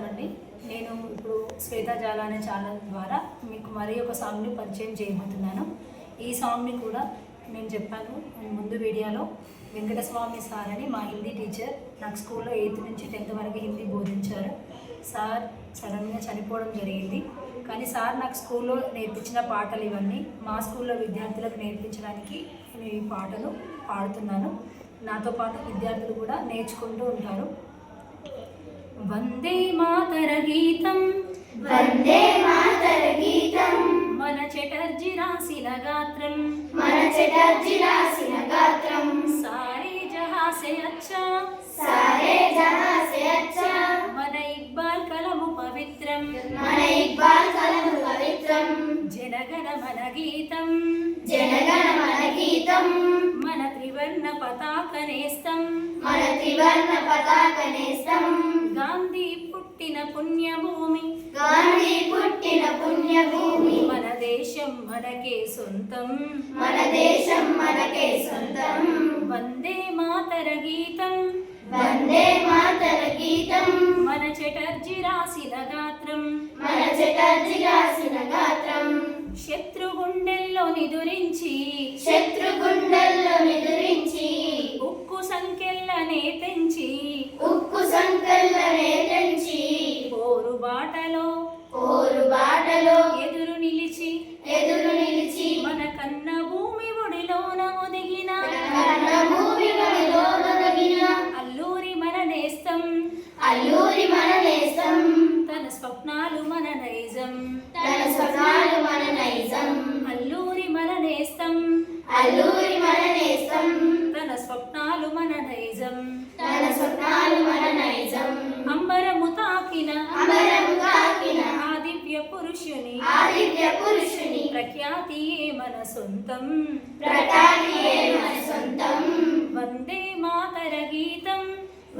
నమస్కారం అండి. నేను ఇప్పుడు శ్వేతాజాల అనే ఛానల్ ద్వారా మీకు మరి ఒక సాంగ్ని పరిచయం చేయబోతున్నాను. ఈ సాంగ్ని కూడా నేను చెప్పాను ముందు వీడియోలో. వెంకటస్వామి సార్ అని మా హిందీ టీచర్ నాకు స్కూల్లో 8th నుంచి 10th వరకు హిందీ బోధించారు. సార్ సడన్గా చనిపోవడం జరిగింది. కానీ సార్ నాకు స్కూల్లో నేర్పించిన పాటలు ఇవన్నీ మా స్కూల్లో విద్యార్థులకు నేర్పించడానికి నేను ఈ పాటలు పాడుతున్నాను. నాతో పాటు విద్యార్థులు కూడా నేర్చుకుంటూ ఉంటారు. వందే మాతర గీతం, వందే మాతర గీతం, మన చటర్జీ రాసిన గాత్రం, మన చటర్జీ రాసిన గాత్రం, సారే జహాं से अच्छा, సారే జహాं से अच्छा, మన ఇక్బాల్ కలము పవిత్రం, మన ఇక్బాల్ కలము పవిత్రం, జనగణ మన గీతం, జనగణ మన గీతం, మన త్రివర్ణ పతాక నేస్తం, మన త్రివర్ణ పతాక నేస్తం, గాంధీ పుట్టిన పుణ్యభూమి, గాంధీ పుట్టిన పుణ్యభూమి, మన దేశం మనకే సొంతం, మన దేశం మనకే సొంతం, వందే మాతర గీతం, వందే మాతర గీతం, మన చటర్జీ రాసిన గాత్రం, మన చటర్జీ రాసిన గాత్రం, శత్రుగుండెల్లో నిదురించి, శత్రుగుండెల్లో నిదురించి, ఉక్కు సంకెళ్ళనే తెంచి, ఉక్కు సంకల్లనే తెంచి, పోరు బాటలో పోరు బాటలో ఎదురు నిలిచి, ఎదురు నిలిచి, మన కన్న భూమి ఒడిలోన ఒదిగిన, కన్న భూమి ఒడిలో నొదిగిన, అల్లూరి మన నేస్తం, అల్లూరి మన నేస్తం, తన స్వప్నాలు మన నైజం, తన స్వప్నాలు మన నైజం, అల్లూరి మన నేస్తం, అల్లూరి మన నేస్తం, తన స్వప్నాలు మన నైజం, తన స్వప్నాలు మన నైజం, అంబరము తాకిన, అమరము తాకిన, ఆ దివ్య పురుషుని, ఆదిత్య పురుషుని, ప్రఖ్యాతియే మన సొంతం, ప్రఖ్యాతియే మన సొంతం, వందే మాతర గీతం,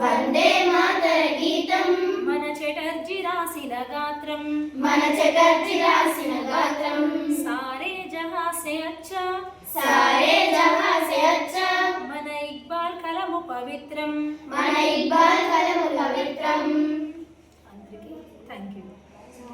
వందే మాతర గీతం, మన చటర్జీ రాసిన గాత్రం, మన చటర్జీ రాసిన గాత్రం, సారే జహాं से अच्छा, సారే జహాं से अच्छा, మన ఇక్బాల్ కలము పవిత్రం. మన ఇక్బాల్ కలము పవిత్రం. అందరికీ థ్యాంక్ యూ.